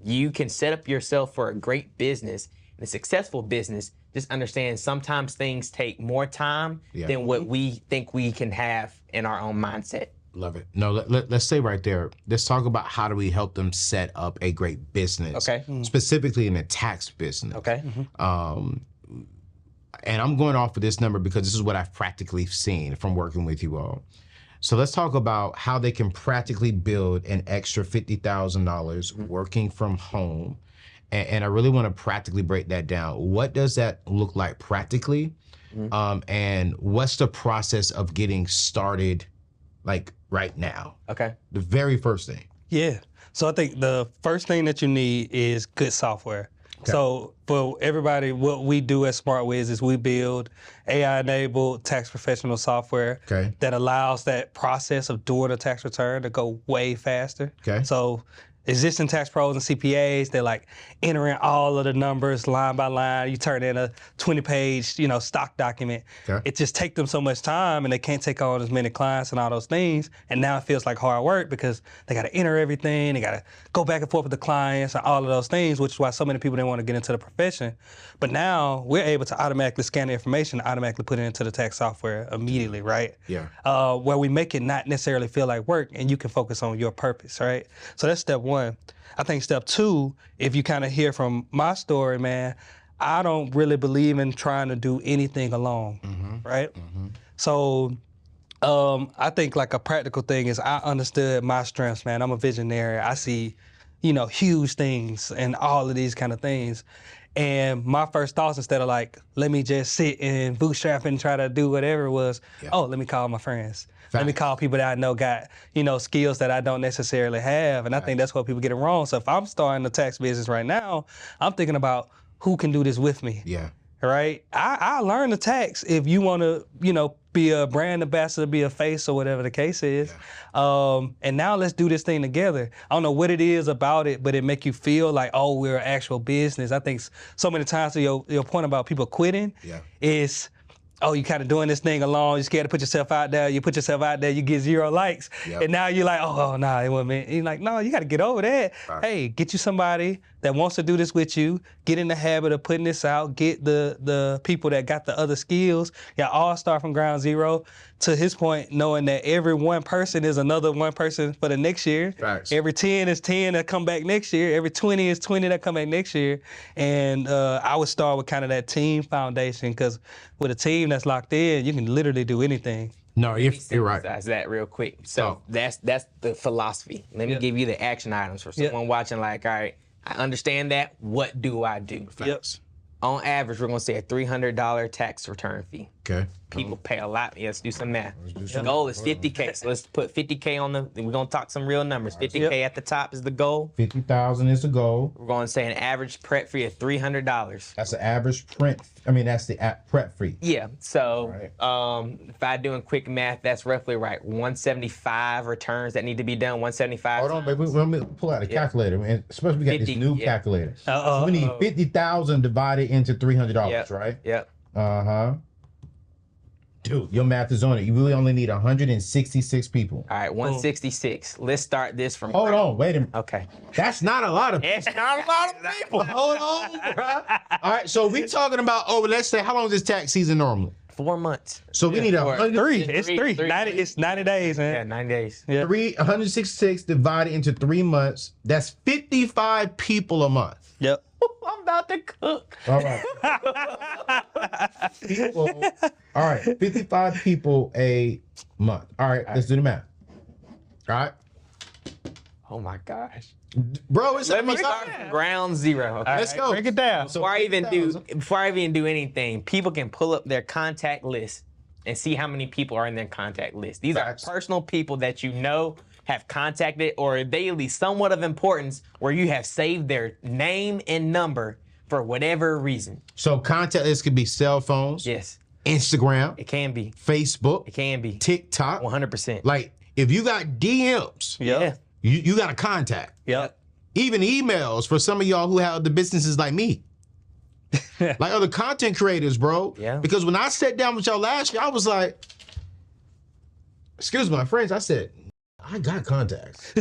You can set up yourself for a great business, and a successful business. Just understand sometimes things take more time than what we think we can have in our own mindset. Love it. No, let's stay right there. Let's talk about how do we help them set up a great business, specifically in the tax business. Okay. And I'm going off of this number because this is what I've practically seen from working with you all. So let's talk about how they can practically build an extra $50,000 working from home. And I really want to practically break that down. What does that look like practically? And what's the process of getting started like right now? Okay. The very first thing. Yeah. So I think the first thing that you need is good software. Okay. So for everybody, what we do at SmartWiz is we build AI-enabled tax professional software that allows that process of doing a tax return to go way faster. Okay. So existing tax pros and CPAs, they're like entering all of the numbers line by line. You turn in a 20-page, stock document. Okay. It just takes them so much time, and they can't take on as many clients and all those things. And now it feels like hard work because they got to enter everything. They got to go back and forth with the clients and all of those things, which is why so many people didn't want to get into the profession. But now we're able to automatically scan the information, automatically put it into the tax software immediately, right? Yeah. Where we make it not necessarily feel like work, and you can focus on your purpose, right? So that's step one. I think step two, if you kind of hear from my story, man, I don't really believe in trying to do anything alone, right? So I think like a practical thing is I understood my strengths, man. I'm a visionary. I see, huge things and all of these kind of things. And my first thoughts, instead of like, let me just sit and bootstrap and try to do whatever, was, oh, let me call my friends. Let me call people that I know got, skills that I don't necessarily have. And I think that's what people get it wrong. So if I'm starting the tax business right now, I'm thinking about who can do this with me. Yeah. Right? I learned the tax if you want to, be a brand ambassador, be a face or whatever the case is. Yeah. And now let's do this thing together. I don't know what it is about it, but it make you feel like, oh, we're an actual business. I think so many times to your point about people quitting is, oh, you kind of doing this thing alone. You're scared to put yourself out there. You put yourself out there, you get 0 likes. Yep. And now you're like, oh, nah, it wasn't me. And you're like, no, you got to get over that. Right. Hey, get you somebody that wants to do this with you. Get in the habit of putting this out. Get the people that got the other skills. Y'all all start from ground zero. To his point, knowing that every one person is another one person for the next year. Facts. Every 10 is 10 that come back next year. Every 20 is 20 that come back next year. And I would start with kind of that team foundation, because with a team that's locked in, you can literally do anything. No, you're right. That real quick. So that's the philosophy. Let me give you the action items for someone watching. Like, all right, I understand that. What do I do? Facts. On average, we're gonna say a $300 tax return fee. Okay. People pay a lot. Let's do some math. The goal is 50K. So let's put 50K on we're gonna talk some real numbers. 50K at the top is the goal. 50,000 is the goal. We're gonna say an average prep fee of $300. That's the average print. I mean, that's the prep fee. Yeah. So if I doing quick math, that's roughly right. 175 returns that need to be done. 175. Hold on, baby. Let me pull out a calculator, man. Especially we got 50, this new calculator. So we need 50,000 divided into $300, right? Yep. Dude, your math is on it. You really only need 166 people. All right, 166. Let's start this from. Hold on, wait a minute. Okay. That's not a lot of people. It's not a lot of people. Hold on, bro. All right, so we talking about, let's say, how long is this tax season normally? 4 months. So we need 3. It's 3. 90, it's 90 days, man. Yeah, 90 days. Yeah. 166 divided into 3 months. That's 55 people a month. Yep. I'm about to cook. All right. All right, 55 people a month. All right, let's do the math. All right. Oh my gosh. Bro, it's Let me start from ground zero. Okay? Let's go. Break it down. Before I even do anything, people can pull up their contact list and see how many people are in their contact list. These are personal people that have contacted, or they at least somewhat of importance, where you have saved their name and number for whatever reason. So contact list could be cell phones. Yes. Instagram. It can be. Facebook. It can be. TikTok. 100%. Like, if you got DMs, you got a contact. Yep. Even emails for some of y'all who have the businesses like me. Like other content creators, bro. Yeah. Because when I sat down with y'all last year, I was like, excuse my friends, I said, I got contacts.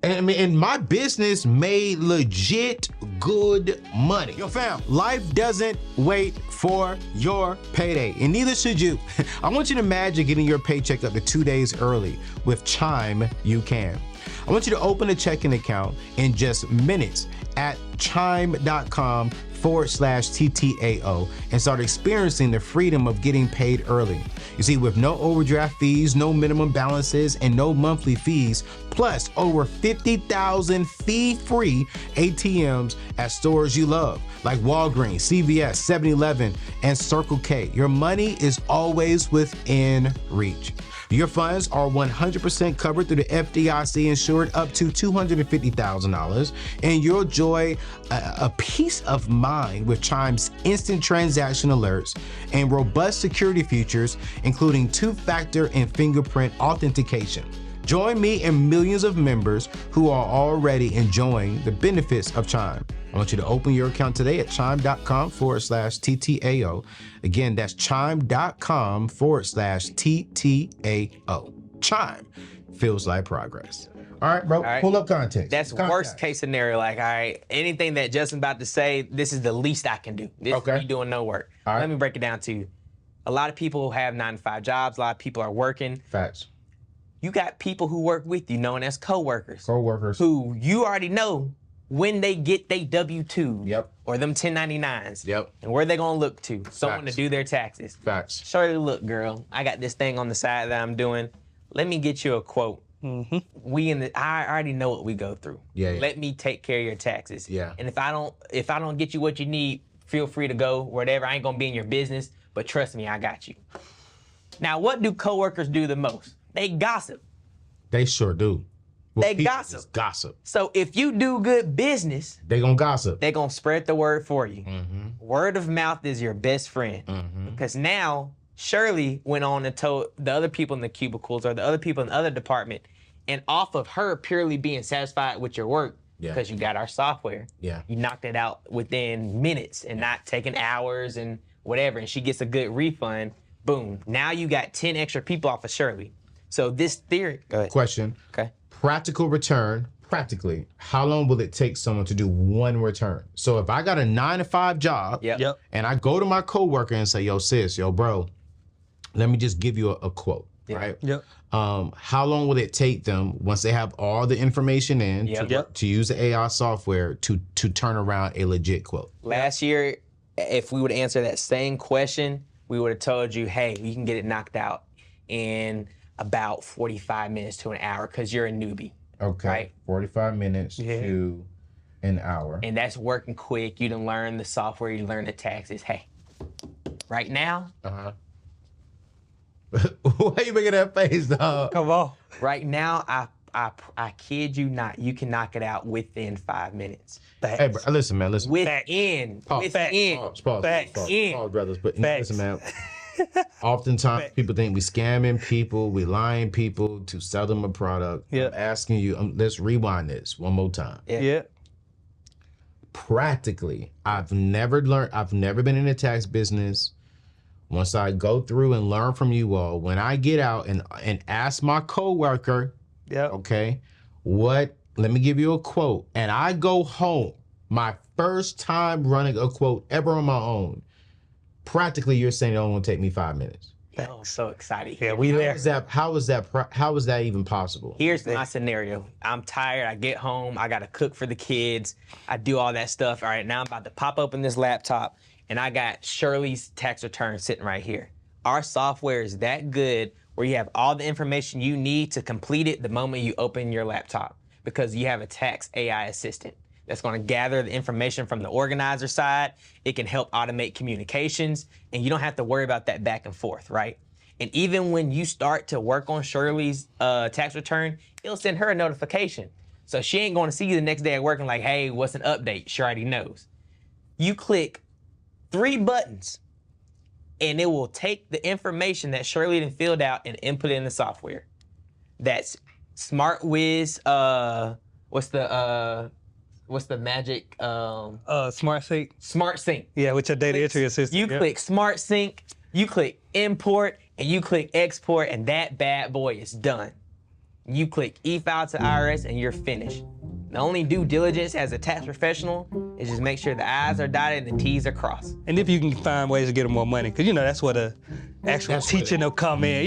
And my business made legit good money. Yo, fam, life doesn't wait for your payday, and neither should you. I want you to imagine getting your paycheck up to 2 days early. With Chime, you can. I want you to open a checking account in just minutes at chime.com/TTAO and start experiencing the freedom of getting paid early. You see, with no overdraft fees, no minimum balances, and no monthly fees, plus over 50,000 fee-free ATMs at stores you love, like Walgreens, CVS, 7-Eleven, and Circle K. Your money is always within reach. Your funds are 100% covered through the FDIC insured up to $250,000, and you'll enjoy a peace of mind with Chime's instant transaction alerts and robust security features, including two-factor and fingerprint authentication. Join me and millions of members who are already enjoying the benefits of Chime. I want you to open your account today at chime.com/TTAO. Again, that's chime.com/TTAO. Chime feels like progress. All right, bro, pull up context. That's worst case scenario. Like, all right, anything that Justin's about to say, this is the least I can do. This is me doing no work. All right. Let me break it down to you. A lot of people have 9-to-5 jobs. A lot of people are working. Facts. You got people who work with you, known as coworkers. Coworkers. Who you already know when they get their W-2 or them 1099s and where they gonna look to. Someone to do their taxes. Facts. Shorty, look, girl, I got this thing on the side that I'm doing. Let me get you a quote. I already know what we go through. Let me take care of your taxes. And if I don't get you what you need, feel free to go whatever. I ain't gonna be in your business, but trust me, I got you. Now, what do coworkers do the most? They gossip. They sure do. They gossip. Gossip. So if you do good business, they gonna gossip. They gonna spread the word for you. Word of mouth is your best friend. Because now Shirley went on and told the other people in the cubicles or the other people in the other department, and off of her purely being satisfied with your work, because you got our software, you knocked it out within minutes and not taking hours and whatever, and she gets a good refund. Boom. Now you got 10 extra people off of Shirley. So this theory. Go ahead. Question. Okay. Practical return. Practically, how long will it take someone to do one return? So if I got a 9-to-5 job and I go to my coworker and say, yo, sis, yo, bro, let me just give you a quote, right? How long will it take them once they have all the information in to use the AI software to turn around a legit quote? Last year, if we would answer that same question, we would have told you, hey, you can get it knocked out in about 45 minutes to an hour because you're a newbie. Okay, right? 45 minutes to an hour. And that's working quick. You done learn the software, you learn the taxes. Hey, right now. Why you making that face, dog? Come on. Right now, I kid you not, you can knock it out within 5 minutes. Facts. Hey, bro, listen, man, listen. Within. Pause, brothers. But listen, man. Oftentimes, people think we scamming people, we lying people to sell them a product. I'm asking you, let's rewind this one more time. Practically, I've never been in the tax business. Once I go through and learn from you all, when I get out and ask my coworker, okay, let me give you a quote, and I go home, my first time running a quote ever on my own, practically you're saying it only take me 5 minutes. Oh, I'm so excited. Yeah, we there. How is that even possible? Here's my scenario. I'm tired. I get home. I got to cook for the kids. I do all that stuff. All right, now I'm about to pop open this laptop, and I got Shirley's tax return sitting right here. Our software is that good where you have all the information you need to complete it the moment you open your laptop, because you have a tax AI assistant that's going to gather the information from the organizer side. It can help automate communications, and you don't have to worry about that back and forth, right? And even when you start to work on Shirley's tax return, it'll send her a notification. So she ain't going to see you the next day at work and like, hey, what's an update? She already knows. You click 3 buttons, and it will take the information that Shirley done filled out and input it in the software. That's SmartWiz. What's the magic? Smart Sync. Smart Sync. Yeah, with your data entry assistant. You click Smart Sync, you click import, and you click export, and that bad boy is done. You click e-file to IRS and you're finished. The only due diligence as a tax professional is just make sure the I's are dotted and the T's are crossed. And if you can find ways to get them more money, because that's where the actual teaching will come in.